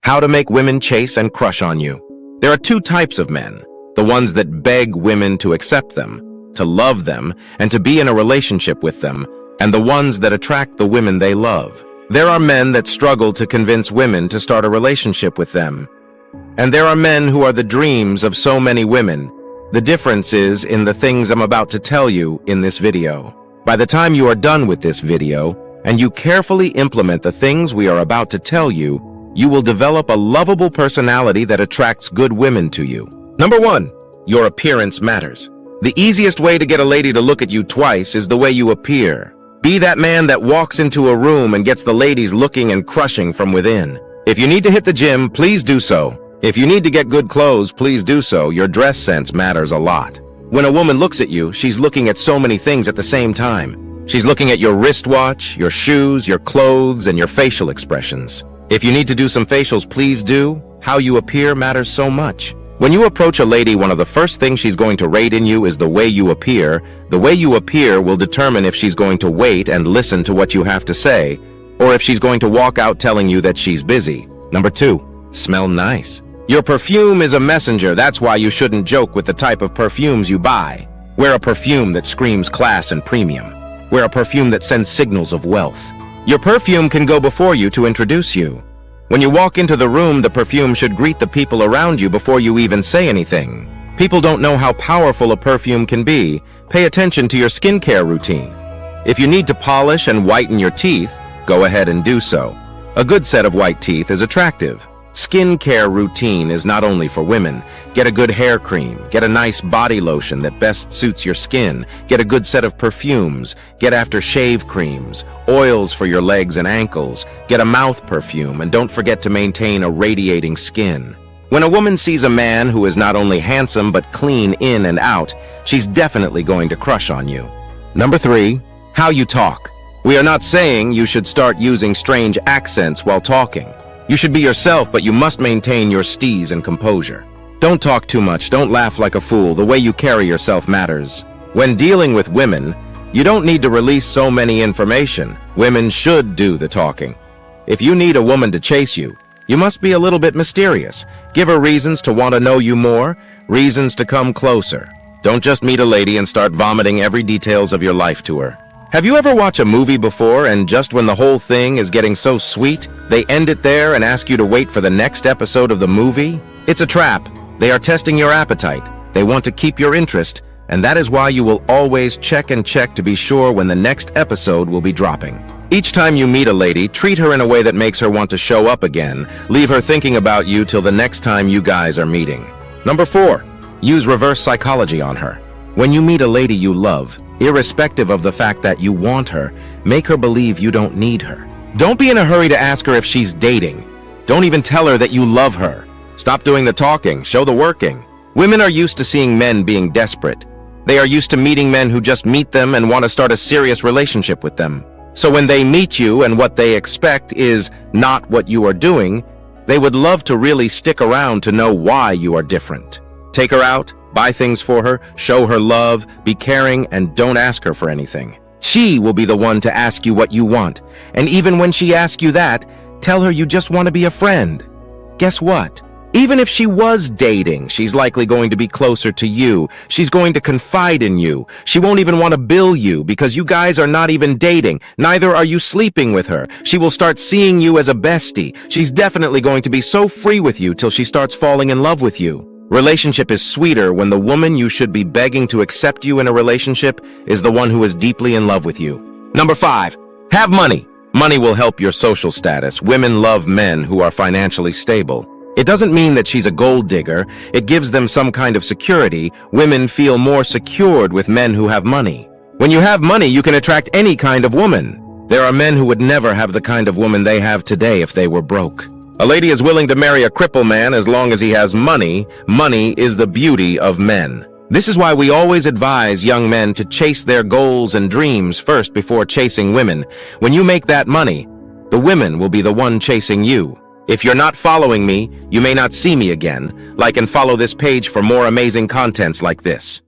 How to make women chase and crush on you. There are two types of men: the ones that beg women to accept them, to love them, and to be in a relationship with them, and the ones that attract the women they love. There are men that struggle to convince women to start a relationship with them. And there are men who are the dreams of so many women. The difference is in the things I'm about to tell you in this video. By the time you are done with this video, and you carefully implement the things we are about to tell you, you will develop a lovable personality that attracts good women to you. Number 1, your appearance matters. The easiest way to get a lady to look at you twice is the way you appear. Be that man that walks into a room and gets the ladies looking and crushing from within. If you need to hit the gym, please do so. If you need to get good clothes, please do so. Your dress sense matters a lot. When a woman looks at you, she's looking at so many things at the same time. She's looking at your wristwatch, your shoes, your clothes, and your facial expressions. If you need to do some facials, please do. How you appear matters so much. When you approach a lady, one of the first things she's going to rate in you is the way you appear. The way you appear will determine if she's going to wait and listen to what you have to say, or if she's going to walk out telling you that she's busy. Number 2, smell nice. Your perfume is a messenger. That's why you shouldn't joke with the type of perfumes you buy. Wear a perfume that screams class and premium. Wear a perfume that sends signals of wealth. Your perfume can go before you to introduce you. When you walk into the room, the perfume should greet the people around you before you even say anything. People don't know how powerful a perfume can be. Pay attention to your skincare routine. If you need to polish and whiten your teeth, go ahead and do so. A good set of white teeth is attractive. Skincare routine is not only for women. Get a good hair cream. Get a nice body lotion that best suits your skin. Get a good set of perfumes. Get aftershave creams, oils for your legs and ankles. Get a mouth perfume, and don't forget to maintain a radiating skin. When a woman sees a man who is not only handsome but clean in and out, she's definitely going to crush on you. Number 3, how you talk. We are not saying you should start using strange accents while talking. You should be yourself, but you must maintain your steeze and composure. Don't talk too much, don't laugh like a fool. The way you carry yourself matters. When dealing with women, you don't need to release so many information. Women should do the talking. If you need a woman to chase you, you must be a little bit mysterious. Give her reasons to want to know you more, reasons to come closer. Don't just meet a lady and start vomiting every details of your life to her. Have you ever watched a movie before, and just when the whole thing is getting so sweet, they end it there and ask you to wait for the next episode of the movie? It's a trap. They are testing your appetite. They want to keep your interest, and that is why you will always check to be sure when the next episode will be dropping. Each time you meet a lady, treat her in a way that makes her want to show up again. Leave her thinking about you till the next time you guys are meeting. Number 4, use reverse psychology on her. When you meet a lady you love, irrespective of the fact that you want her, make her believe you don't need her. Don't be in a hurry to ask her if she's dating. Don't even tell her that you love her. Stop doing the talking, show the working. Women are used to seeing men being desperate. They are used to meeting men who just meet them and want to start a serious relationship with them. So when they meet you and what they expect is not what you are doing, they would love to really stick around to know why you are different. Take her out, buy things for her, show her love, be caring, and don't ask her for anything. She will be the one to ask you what you want. And even when she asks you that, tell her you just want to be a friend. Guess what? Even if she was dating, she's likely going to be closer to you. She's going to confide in you. She won't even want to bill you because you guys are not even dating. Neither are you sleeping with her. She will start seeing you as a bestie. She's definitely going to be so free with you till she starts falling in love with you. Relationship is sweeter when the woman you should be begging to accept you in a relationship is the one who is deeply in love with you. Number 5, have money. Money will help your social status. Women love men who are financially stable. It doesn't mean that she's a gold digger. It gives them some kind of security. Women feel more secured with men who have money. When you have money, you can attract any kind of woman. There are men who would never have the kind of woman they have today if they were broke. A lady is willing to marry a cripple man as long as he has money. Money is the beauty of men. This is why we always advise young men to chase their goals and dreams first before chasing women. When you make that money, the women will be the one chasing you. If you're not following me, you may not see me again. Like and follow this page for more amazing contents like this.